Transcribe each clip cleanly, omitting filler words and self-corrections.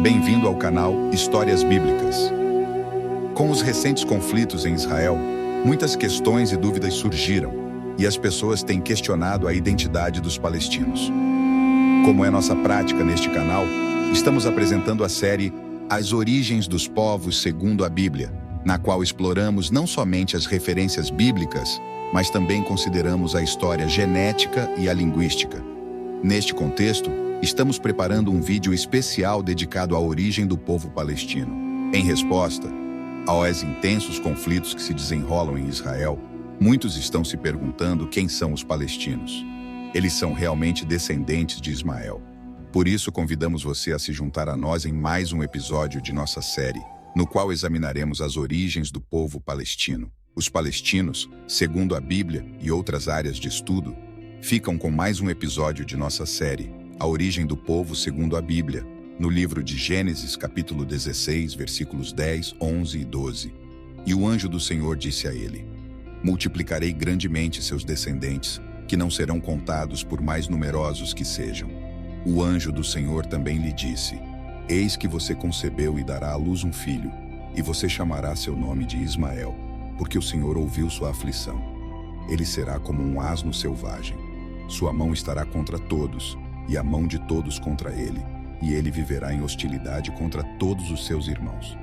Bem-vindo ao canal Histórias Bíblicas. Com os recentes conflitos em Israel, muitas questões e dúvidas surgiram, e as pessoas têm questionado a identidade dos palestinos. Como é nossa prática neste canal, estamos apresentando a série As Origens dos Povos segundo a Bíblia, na qual exploramos não somente as referências bíblicas, mas também consideramos a história genética e a linguística. Neste contexto, estamos preparando um vídeo especial dedicado à origem do povo palestino. Em resposta aos intensos conflitos que se desenrolam em Israel, muitos estão se perguntando quem são os palestinos. Eles são realmente descendentes de Ismael. Por isso, convidamos você a se juntar a nós em mais um episódio de nossa série, no qual examinaremos as origens do povo palestino. Os palestinos, segundo a Bíblia e outras áreas de estudo, ficam com mais um episódio de nossa série, A Origem do Povo segundo a Bíblia, no livro de Gênesis, capítulo 16, versículos 10, 11 e 12. E o anjo do Senhor disse a ele: multiplicarei grandemente seus descendentes, que não serão contados por mais numerosos que sejam. O anjo do Senhor também lhe disse: eis que você concebeu e dará à luz um filho, e você chamará seu nome de Ismael, porque o Senhor ouviu sua aflição. Ele será como um asno selvagem. Sua mão estará contra todos, e a mão de todos contra ele, e ele viverá em hostilidade contra todos os seus irmãos.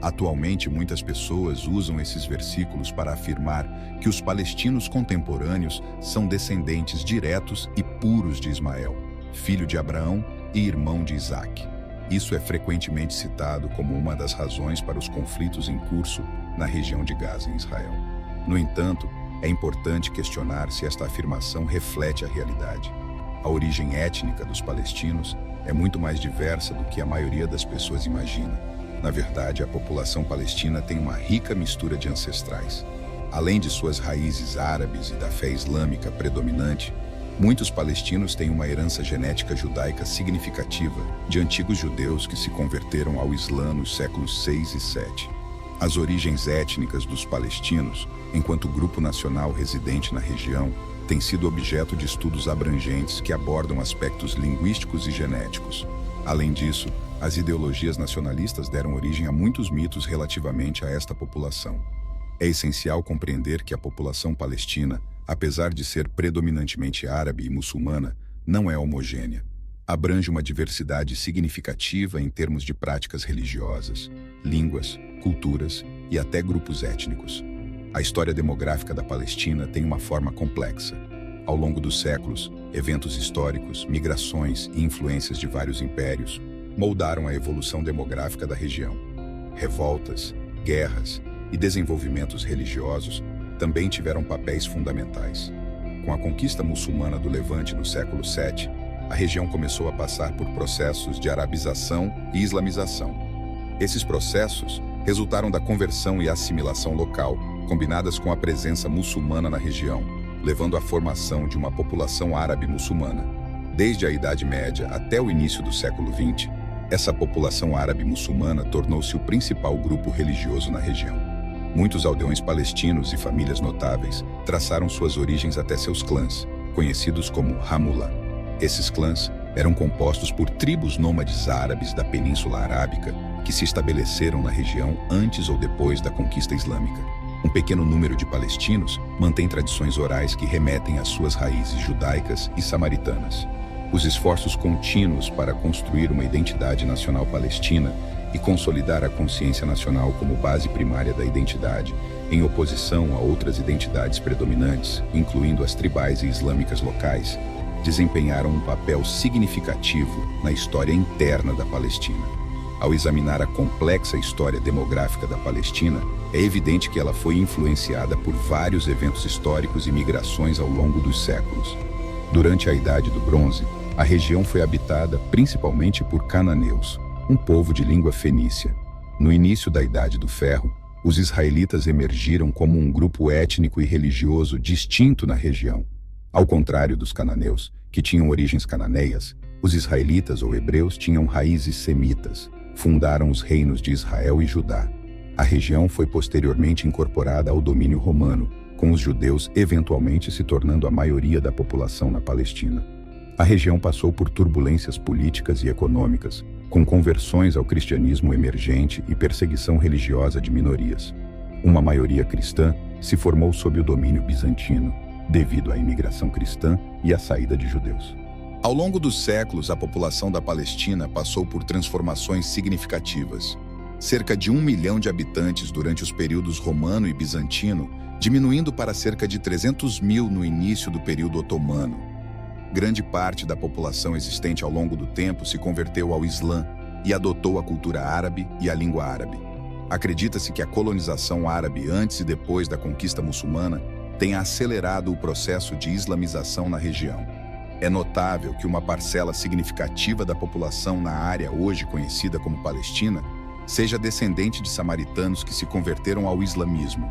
Atualmente, muitas pessoas usam esses versículos para afirmar que os palestinos contemporâneos são descendentes diretos e puros de Ismael, filho de Abraão e irmão de Isaque. Isso é frequentemente citado como uma das razões para os conflitos em curso na região de Gaza, em Israel. No entanto, é importante questionar se esta afirmação reflete a realidade. A origem étnica dos palestinos é muito mais diversa do que a maioria das pessoas imagina. Na verdade, a população palestina tem uma rica mistura de ancestrais. Além de suas raízes árabes e da fé islâmica predominante, muitos palestinos têm uma herança genética judaica significativa de antigos judeus que se converteram ao Islã nos séculos 6 e 7. As origens étnicas dos palestinos, enquanto grupo nacional residente na região, têm sido objeto de estudos abrangentes que abordam aspectos linguísticos e genéticos. Além disso, as ideologias nacionalistas deram origem a muitos mitos relativamente a esta população. É essencial compreender que a população palestina, apesar de ser predominantemente árabe e muçulmana, não é homogênea. Abrange uma diversidade significativa em termos de práticas religiosas, línguas, culturas e até grupos étnicos. A história demográfica da Palestina tem uma forma complexa. Ao longo dos séculos, eventos históricos, migrações e influências de vários impérios moldaram a evolução demográfica da região. Revoltas, guerras e desenvolvimentos religiosos também tiveram papéis fundamentais. Com a conquista muçulmana do Levante no século VII, a região começou a passar por processos de arabização e islamização. Esses processos resultaram da conversão e assimilação local, combinadas com a presença muçulmana na região, levando à formação de uma população árabe muçulmana. Desde a Idade Média até o início do século XX, essa população árabe muçulmana tornou-se o principal grupo religioso na região. Muitos aldeões palestinos e famílias notáveis traçaram suas origens até seus clãs, conhecidos como Hamula. Esses clãs eram compostos por tribos nômades árabes da Península Arábica que se estabeleceram na região antes ou depois da conquista islâmica. Um pequeno número de palestinos mantém tradições orais que remetem às suas raízes judaicas e samaritanas. Os esforços contínuos para construir uma identidade nacional palestina e consolidar a consciência nacional como base primária da identidade, em oposição a outras identidades predominantes, incluindo as tribais e islâmicas locais, desempenharam um papel significativo na história interna da Palestina. Ao examinar a complexa história demográfica da Palestina, é evidente que ela foi influenciada por vários eventos históricos e migrações ao longo dos séculos. Durante a Idade do Bronze, a região foi habitada principalmente por cananeus, um povo de língua fenícia. No início da Idade do Ferro, os israelitas emergiram como um grupo étnico e religioso distinto na região. Ao contrário dos cananeus, que tinham origens cananeias, os israelitas ou hebreus tinham raízes semitas, fundaram os reinos de Israel e Judá. A região foi posteriormente incorporada ao domínio romano, com os judeus eventualmente se tornando a maioria da população na Palestina. A região passou por turbulências políticas e econômicas, com conversões ao cristianismo emergente e perseguição religiosa de minorias. Uma maioria cristã se formou sob o domínio bizantino, devido à imigração cristã e à saída de judeus. Ao longo dos séculos, a população da Palestina passou por transformações significativas. Cerca de 1 milhão de habitantes durante os períodos romano e bizantino, diminuindo para cerca de 300 mil no início do período otomano. Grande parte da população existente ao longo do tempo se converteu ao Islã e adotou a cultura árabe e a língua árabe. Acredita-se que a colonização árabe antes e depois da conquista muçulmana tenha acelerado o processo de islamização na região. É notável que uma parcela significativa da população na área hoje conhecida como Palestina seja descendente de samaritanos que se converteram ao islamismo.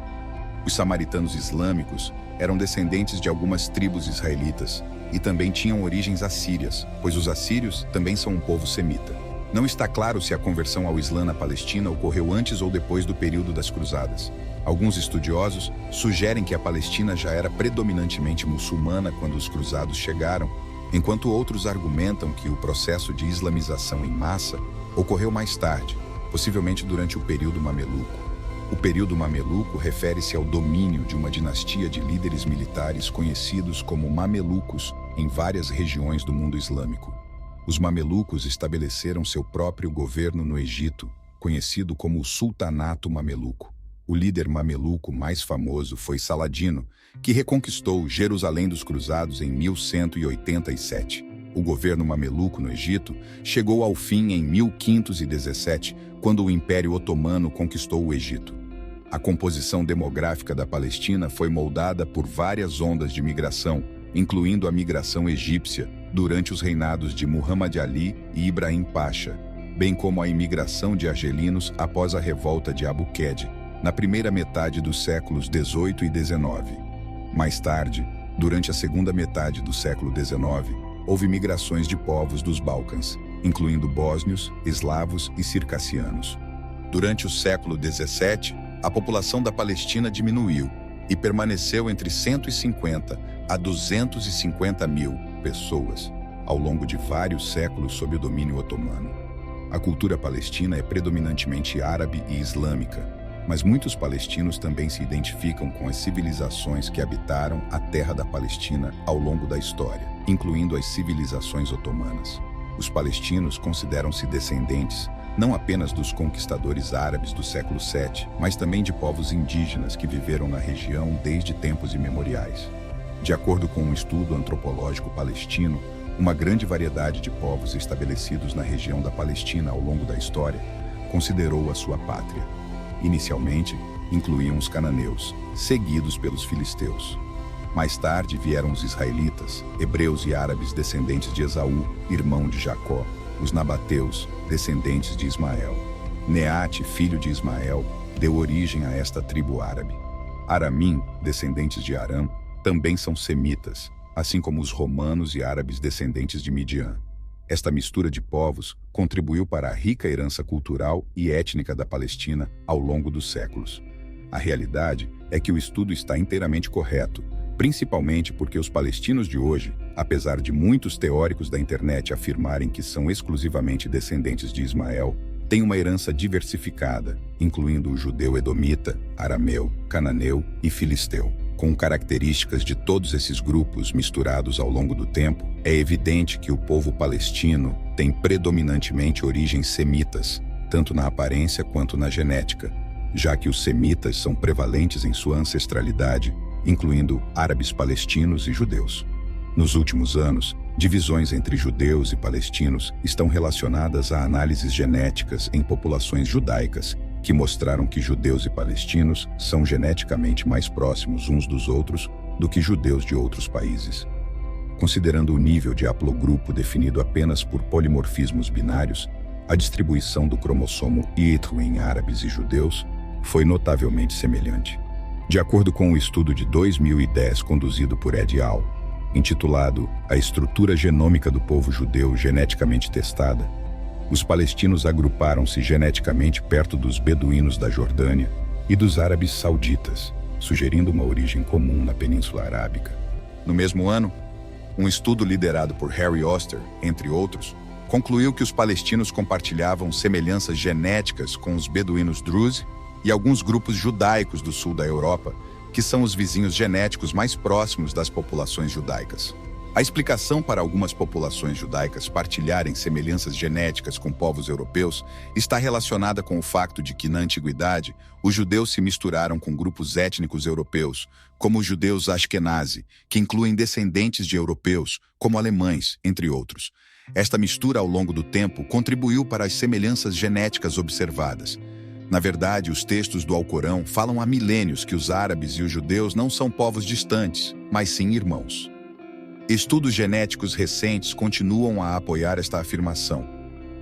Os samaritanos islâmicos eram descendentes de algumas tribos israelitas e também tinham origens assírias, pois os assírios também são um povo semita. Não está claro se a conversão ao Islã na Palestina ocorreu antes ou depois do período das Cruzadas. Alguns estudiosos sugerem que a Palestina já era predominantemente muçulmana quando os cruzados chegaram, enquanto outros argumentam que o processo de islamização em massa ocorreu mais tarde, possivelmente durante o período mameluco. O período mameluco refere-se ao domínio de uma dinastia de líderes militares conhecidos como mamelucos em várias regiões do mundo islâmico. Os mamelucos estabeleceram seu próprio governo no Egito, conhecido como o Sultanato Mameluco. O líder mameluco mais famoso foi Saladino, que reconquistou Jerusalém dos Cruzados em 1187. O governo mameluco no Egito chegou ao fim em 1517, quando o Império Otomano conquistou o Egito. A composição demográfica da Palestina foi moldada por várias ondas de migração, incluindo a migração egípcia, durante os reinados de Muhammad Ali e Ibrahim Pasha, bem como a imigração de argelinos após a revolta de Abu Qed, na primeira metade dos séculos XVIII e XIX. Mais tarde, durante a segunda metade do século XIX, houve migrações de povos dos Balcãs, incluindo bósnios, eslavos e circassianos. Durante o século XVII, a população da Palestina diminuiu e permaneceu entre 150 a 250 mil pessoas, ao longo de vários séculos sob o domínio otomano. A cultura palestina é predominantemente árabe e islâmica, mas muitos palestinos também se identificam com as civilizações que habitaram a terra da Palestina ao longo da história, incluindo as civilizações otomanas. Os palestinos consideram-se descendentes não apenas dos conquistadores árabes do século VII, mas também de povos indígenas que viveram na região desde tempos imemoriais. De acordo com um estudo antropológico palestino, uma grande variedade de povos estabelecidos na região da Palestina ao longo da história considerou a sua pátria. Inicialmente, incluíam os cananeus, seguidos pelos filisteus. Mais tarde vieram os israelitas, hebreus e árabes descendentes de Esaú, irmão de Jacó, os nabateus, descendentes de Ismael. Neate, filho de Ismael, deu origem a esta tribo árabe. Aramim, descendentes de Aram, também são semitas, assim como os romanos e árabes descendentes de Midian. Esta mistura de povos contribuiu para a rica herança cultural e étnica da Palestina ao longo dos séculos. A realidade é que o estudo está inteiramente correto, principalmente porque os palestinos de hoje, apesar de muitos teóricos da internet afirmarem que são exclusivamente descendentes de Ismael, têm uma herança diversificada, incluindo o judeu edomita, arameu, cananeu e filisteu. Com características de todos esses grupos misturados ao longo do tempo, é evidente que o povo palestino tem predominantemente origens semitas, tanto na aparência quanto na genética, já que os semitas são prevalentes em sua ancestralidade, incluindo árabes palestinos e judeus. Nos últimos anos, divisões entre judeus e palestinos estão relacionadas a análises genéticas em populações judaicas, que mostraram que judeus e palestinos são geneticamente mais próximos uns dos outros do que judeus de outros países. Considerando o nível de haplogrupo definido apenas por polimorfismos binários, a distribuição do cromossomo Y em árabes e judeus foi notavelmente semelhante. De acordo com um estudo de 2010 conduzido por Ed al., intitulado A Estrutura Genômica do Povo Judeu Geneticamente Testada, os palestinos agruparam-se geneticamente perto dos beduínos da Jordânia e dos árabes sauditas, sugerindo uma origem comum na Península Arábica. No mesmo ano, um estudo liderado por Harry Oster, entre outros, concluiu que os palestinos compartilhavam semelhanças genéticas com os beduínos Druze e alguns grupos judaicos do sul da Europa, que são os vizinhos genéticos mais próximos das populações judaicas. A explicação para algumas populações judaicas partilharem semelhanças genéticas com povos europeus está relacionada com o fato de que, na antiguidade, os judeus se misturaram com grupos étnicos europeus, como os judeus Ashkenazi, que incluem descendentes de europeus, como alemães, entre outros. Esta mistura ao longo do tempo contribuiu para as semelhanças genéticas observadas. Na verdade, os textos do Alcorão falam há milênios que os árabes e os judeus não são povos distantes, mas sim irmãos. Estudos genéticos recentes continuam a apoiar esta afirmação.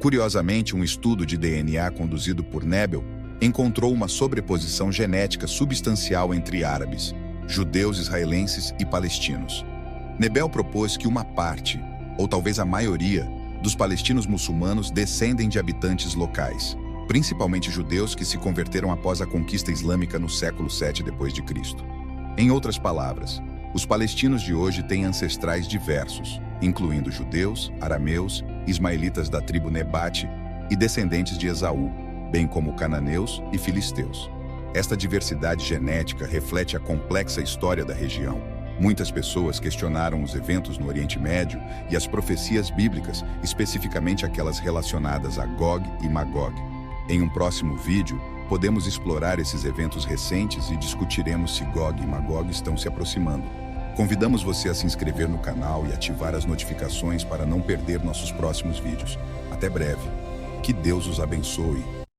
Curiosamente, um estudo de DNA conduzido por Nebel encontrou uma sobreposição genética substancial entre árabes, judeus israelenses e palestinos. Nebel propôs que uma parte, ou talvez a maioria, dos palestinos muçulmanos descendem de habitantes locais, principalmente judeus que se converteram após a conquista islâmica no século VII d.C. Em outras palavras, os palestinos de hoje têm ancestrais diversos, incluindo judeus, arameus, ismaelitas da tribo Nebate e descendentes de Esaú, bem como cananeus e filisteus. Esta diversidade genética reflete a complexa história da região. Muitas pessoas questionaram os eventos no Oriente Médio e as profecias bíblicas, especificamente aquelas relacionadas a Gog e Magog. Em um próximo vídeo, podemos explorar esses eventos recentes e discutiremos se Gog e Magog estão se aproximando. Convidamos você a se inscrever no canal e ativar as notificações para não perder nossos próximos vídeos. Até breve. Que Deus os abençoe.